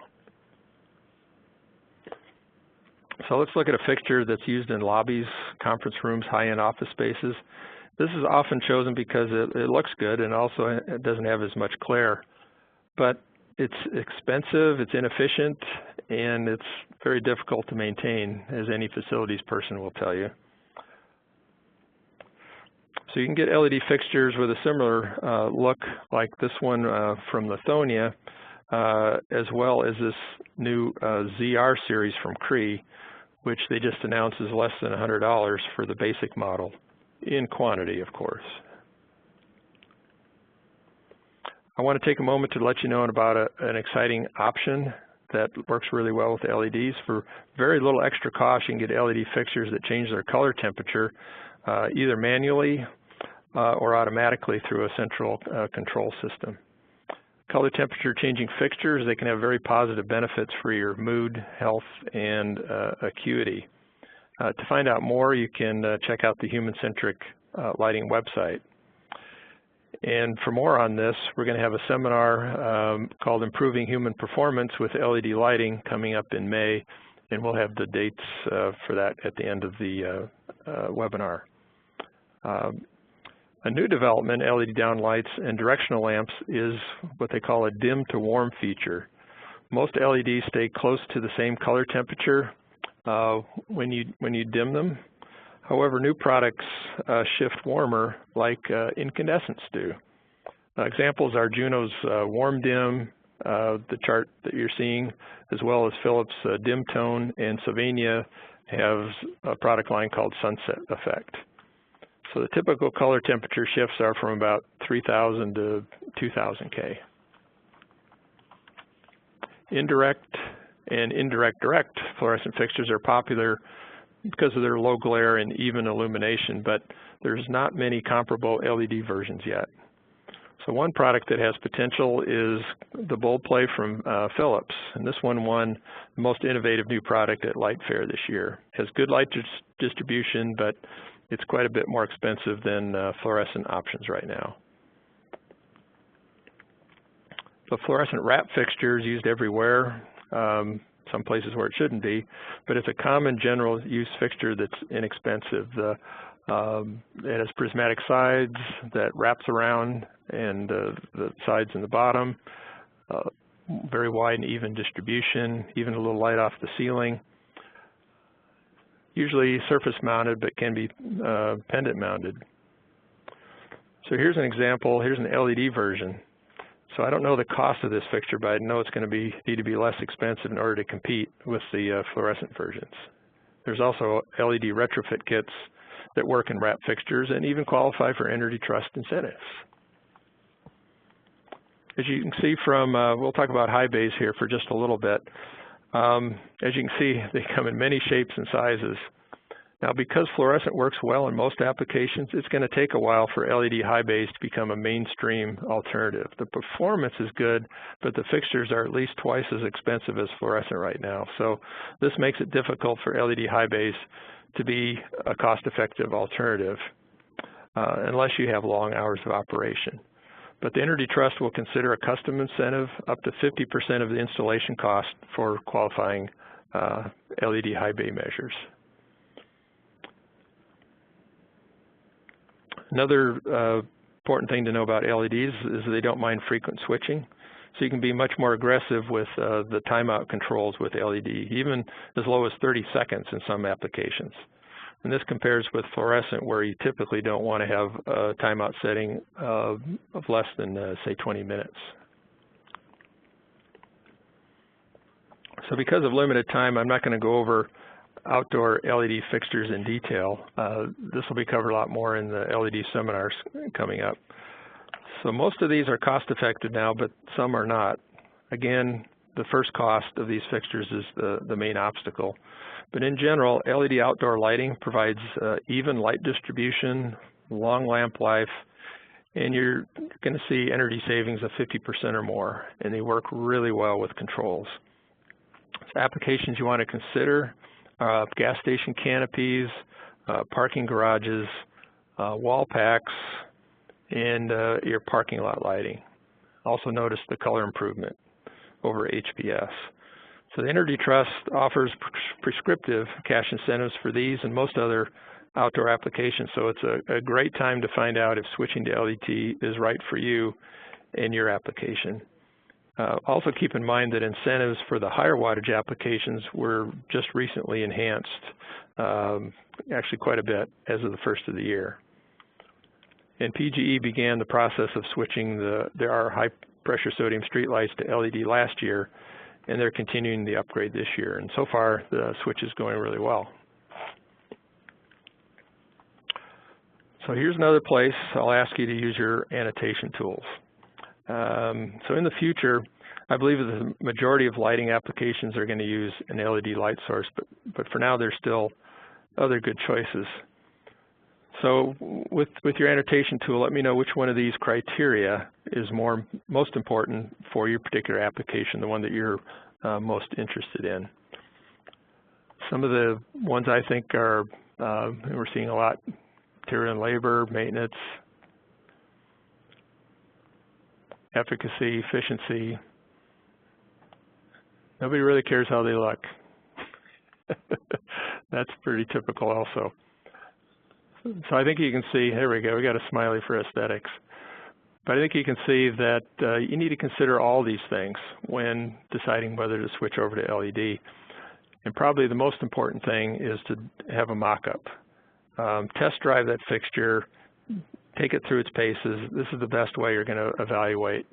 So let's look at a fixture that's used in lobbies, conference rooms, high-end office spaces. This is often chosen because it looks good and also it doesn't have as much glare. But it's expensive, it's inefficient, and it's very difficult to maintain, as any facilities person will tell you. So you can get LED fixtures with a similar look like this one from Lithonia, as well as this new ZR series from Cree, which they just announced is less than $100 for the basic model, in quantity, of course. I want to take a moment to let you know about an exciting option that works really well with LEDs. For very little extra cost, you can get LED fixtures that change their color temperature either manually or automatically through a central control system. Color temperature changing fixtures, they can have very positive benefits for your mood, health, and acuity. To find out more, you can check out the Human-Centric Lighting website. And for more on this, we're going to have a seminar called Improving Human Performance with LED Lighting coming up in May, and we'll have the dates for that at the end of the webinar. A new development, LED downlights and directional lamps, is what they call a dim to warm feature. Most LEDs stay close to the same color temperature when you dim them. However, new products shift warmer like incandescents do. Examples are Juno's Warm Dim, the chart that you're seeing, as well as Philips Dim Tone, and Sylvania has a product line called Sunset Effect. So the typical color temperature shifts are from about 3,000 to 2,000 K. Indirect and indirect-direct fluorescent fixtures are popular because of their low glare and even illumination, but there's not many comparable LED versions yet. So one product that has potential is the Bold Play from Philips, and this one won the most innovative new product at Light Fair this year. It has good light distribution, but it's quite a bit more expensive than fluorescent options right now. The Fluorescent Wrap fixture is used everywhere, some places where it shouldn't be, but it's a common general use fixture that's inexpensive. It has prismatic sides that wraps around, and the sides and the bottom, very wide and even distribution, even a little light off the ceiling. Usually surface mounted, but can be pendant mounted. So here's an example. Here's an LED version. So I don't know the cost of this fixture, but I know it's going to need to be less expensive in order to compete with the fluorescent versions. There's also LED retrofit kits that work in wrap fixtures and even qualify for Energy Trust incentives. As you can see from, we'll talk about Highbays here for just a little bit. As you can see, they come in many shapes and sizes. Now, because fluorescent works well in most applications, it's going to take a while for LED Highbays to become a mainstream alternative. The performance is good, but the fixtures are at least twice as expensive as fluorescent right now. So this makes it difficult for LED Highbays to be a cost-effective alternative unless you have long hours of operation. But the Energy Trust will consider a custom incentive up to 50% of the installation cost for qualifying LED Highbay measures. Another important thing to know about LEDs is they don't mind frequent switching. So you can be much more aggressive with the timeout controls with LED, even as low as 30 seconds in some applications. And this compares with fluorescent, where you typically don't want to have a timeout setting of less than, say, 20 minutes. So because of limited time, I'm not going to go over outdoor LED fixtures in detail. This will be covered a lot more in the LED seminars coming up. So most of these are cost-effective now, but some are not. Again, the first cost of these fixtures is the main obstacle. But in general, LED outdoor lighting provides even light distribution, long lamp life, and you're going to see energy savings of 50% or more, and they work really well with controls. So applications you want to consider gas station canopies, parking garages, wall packs, and your parking lot lighting. Also notice the color improvement over HPS. So the Energy Trust offers prescriptive cash incentives for these and most other outdoor applications, so it's a great time to find out if switching to LED is right for you in your application. Also keep in mind that incentives for the higher wattage applications were just recently enhanced, actually quite a bit as of the first of the year. And PGE began the process of switching our high pressure sodium streetlights to LED last year, and they're continuing the upgrade this year. And so far, the switch is going really well. So here's another place I'll ask you to use your annotation tools. So in the future, I believe that the majority of lighting applications are going to use an LED light source, but for now, there's still other good choices. So with your annotation tool, let me know which one of these criteria is most important for your particular application, the one that you're most interested in. Some of the ones I think are, we're seeing a lot, material and labor, maintenance, efficacy, efficiency. Nobody really cares how they look. That's pretty typical also. So I think you can see, here we go, we got a smiley for aesthetics. But I think you can see that you need to consider all these things when deciding whether to switch over to LED. And probably the most important thing is to have a mock-up. Test drive that fixture, take it through its paces. This is the best way you're going to evaluate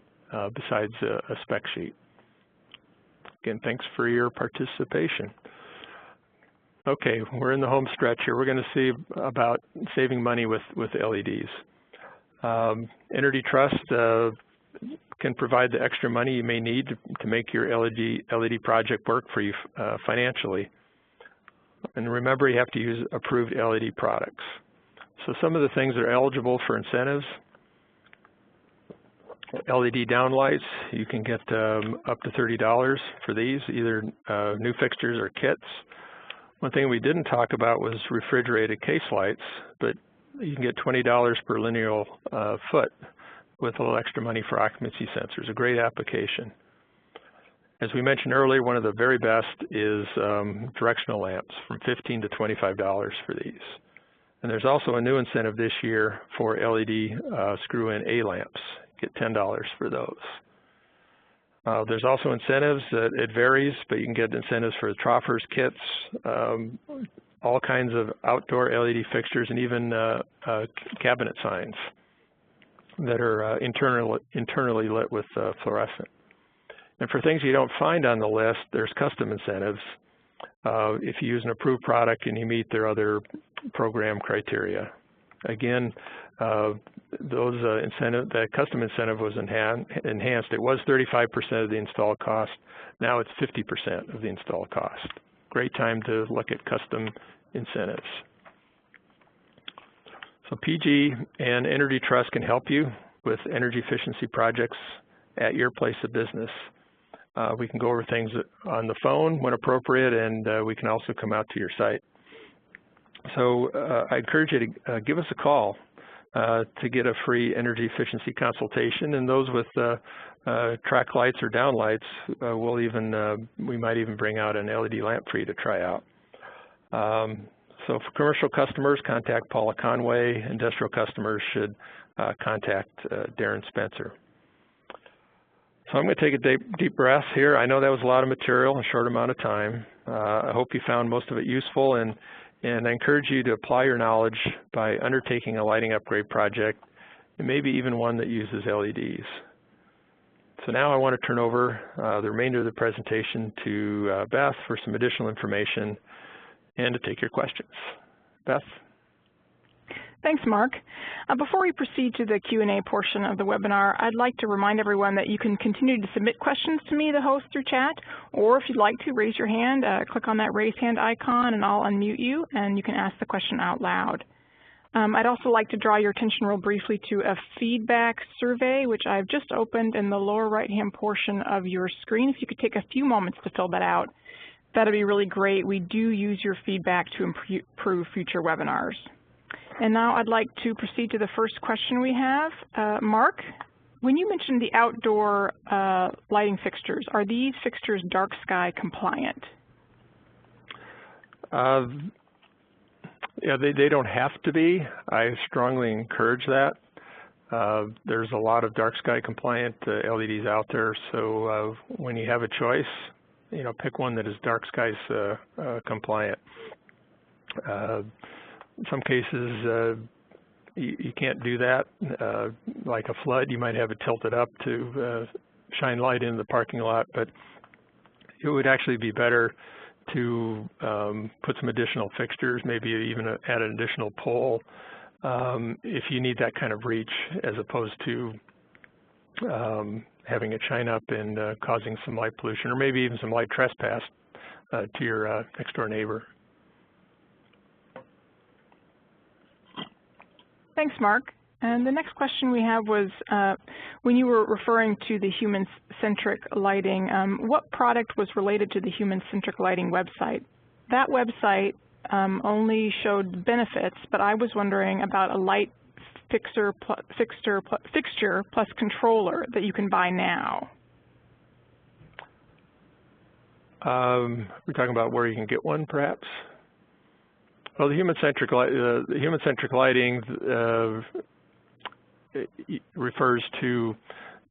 besides a spec sheet. Again, thanks for your participation. Okay, we're in the home stretch here. We're going to see about saving money with LEDs. Energy Trust can provide the extra money you may need to make your LED project work for you financially. And remember, you have to use approved LED products. So some of the things that are eligible for incentives: LED downlights, you can get up to $30 for these, either new fixtures or kits. One thing we didn't talk about was refrigerated case lights, but you can get $20 per linear foot with a little extra money for occupancy sensors. A great application. As we mentioned earlier, one of the very best is directional lamps, from $15 to $25 for these. And there's also a new incentive this year for LED screw-in A lamps. Get $10 for those. There's also incentives. It varies, but you can get incentives for the troffers, kits, all kinds of outdoor LED fixtures, and even cabinet signs that are internally lit with fluorescent. And for things you don't find on the list, there's custom incentives if you use an approved product and you meet their other program criteria. Again, that custom incentive was enhanced. It was 35% of the install cost. Now it's 50% of the install cost. Great time to look at custom incentives. So PG and Energy Trust can help you with energy efficiency projects at your place of business. We can go over things on the phone when appropriate, and we can also come out to your site. So I encourage you to give us a call to get a free energy efficiency consultation, and those with track lights or down lights, we might even bring out an LED lamp for you to try out. So for commercial customers, contact Paula Conway. Industrial customers should contact Darren Spencer. So I'm going to take a deep breath here. I know that was a lot of material in a short amount of time. I hope you found most of it useful, and I encourage you to apply your knowledge by undertaking a lighting upgrade project, and maybe even one that uses LEDs. So now I want to turn over the remainder of the presentation to Beth for some additional information and to take your questions. Beth? Thanks, Mark. Before we proceed to the Q&A portion of the webinar, I'd like to remind everyone that you can continue to submit questions to me, the host, through chat, or if you'd like to, raise your hand, click on that raise hand icon, and I'll unmute you, and you can ask the question out loud. I'd also like to draw your attention real briefly to a feedback survey, which I've just opened in the lower right-hand portion of your screen. If you could take a few moments to fill that out, That'd be really great. We do use your feedback to improve future webinars. And now I'd like to proceed to the first question we have. Mark, when you mentioned the outdoor lighting fixtures, are these fixtures dark sky compliant? Yeah, they don't have to be. I strongly encourage that. There's a lot of dark sky compliant LEDs out there, so when you have a choice, you know, pick one that is dark skies compliant. In some cases, you can't do that. Like a flood, you might have it tilted up to shine light in the parking lot, but it would actually be better to put some additional fixtures, maybe even add an additional pole if you need that kind of reach, as opposed to having it shine up and causing some light pollution, or maybe even some light trespass to your next door neighbor. Thanks, Mark. And the next question we have was, when you were referring to the human-centric lighting, what product was related to the human-centric lighting website? That website only showed benefits, but I was wondering about a light fixture plus controller that you can buy now. We're talking about where you can get one, perhaps? Well, the human-centric lighting refers to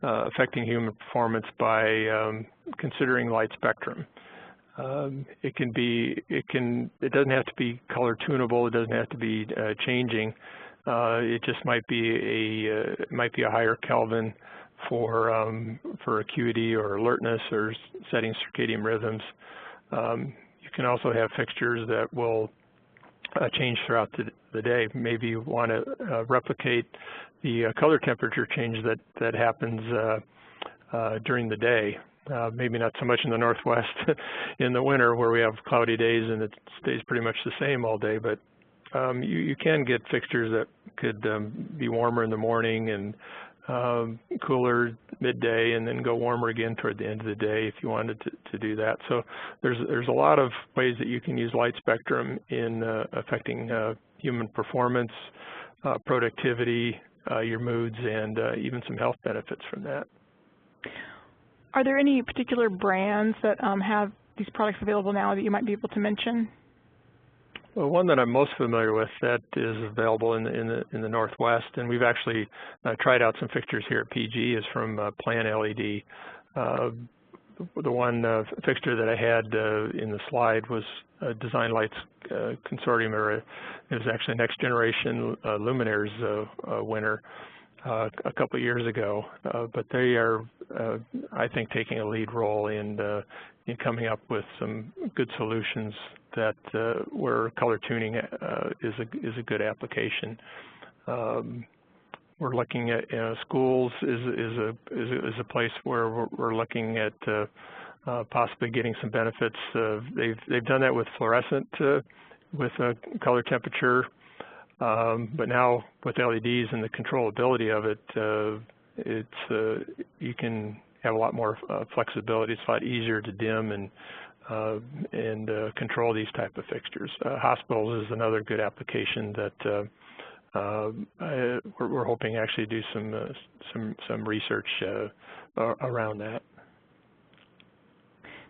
affecting human performance by considering light spectrum. It doesn't have to be color tunable. It doesn't have to be changing. It just might be a higher Kelvin for acuity or alertness or setting circadian rhythms. You can also have fixtures that will change throughout the day. Maybe you want to replicate the color temperature change that happens during the day. Maybe not so much in the Northwest in the winter where we have cloudy days and it stays pretty much the same all day, but you can get fixtures that could be warmer in the morning and cooler midday, and then go warmer again toward the end of the day if you wanted to do that. So there's a lot of ways that you can use light spectrum in affecting human performance, productivity, your moods, and even some health benefits from that. Are there any particular brands that have these products available now that you might be able to mention? Well, one that I'm most familiar with that is available in the Northwest, and we've actually tried out some fixtures here at PG, is from Plan LED. The one fixture that I had in the slide was a Design Lights Consortium, or it was actually Next Generation Luminaires winner a couple of years ago. But they are, I think, taking a lead role in coming up with some good solutions that where color tuning is a good application. We're looking at schools is a place where we're looking at possibly getting some benefits. They've done that with fluorescent with color temperature, but now with LEDs and the controllability of it, you can have a lot more flexibility. It's a lot easier to dim and control these type of fixtures. Hospitals is another good application that we're hoping actually do some research around that.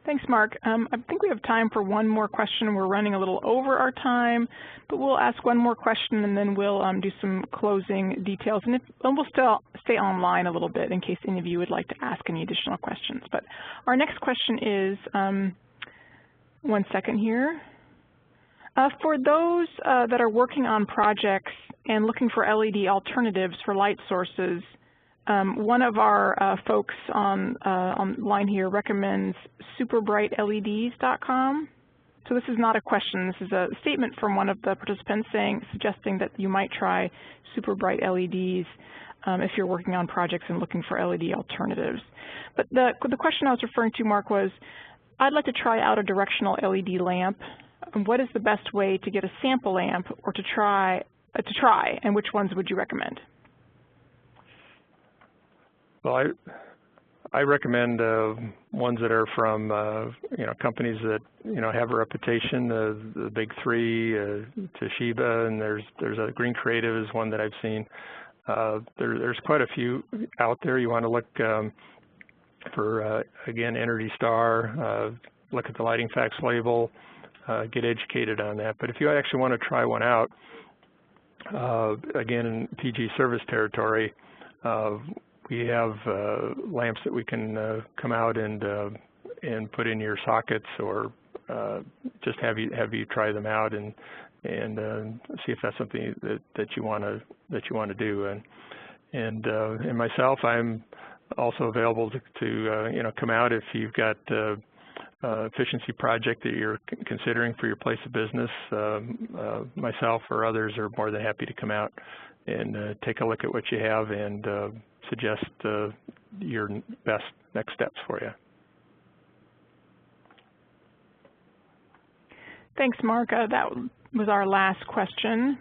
Thanks, Mark. I think we have time for one more question. We're running a little over our time, but we'll ask one more question and then we'll do some closing details. And we'll still stay online a little bit in case any of you would like to ask any additional questions. But our next question is, one second here. For those that are working on projects and looking for LED alternatives for light sources, one of our folks online here recommends superbrightleds.com. So this is not a question. This is a statement from one of the participants suggesting that you might try super bright LEDs if you're working on projects and looking for LED alternatives. But the question I was referring to, Mark, was I'd like to try out a directional LED lamp. What is the best way to get a sample lamp or to try, and which ones would you recommend? Well, I recommend ones that are from companies that have a reputation. The big three, Toshiba, and there's a Green Creative is one that I've seen. There's quite a few out there. You want to look for again, Energy Star. Look at the Lighting Facts Label. Get educated on that. But if you actually want to try one out, again, in PG service territory, we have lamps that we can come out and put in your sockets, or just have you try them out and see if that's something that you want to do. And myself, I'm also available to come out if you've got efficiency project that you're considering for your place of business. Myself or others are more than happy to come out and take a look at what you have and suggest your best next steps for you. Thanks, Mark. That was our last question.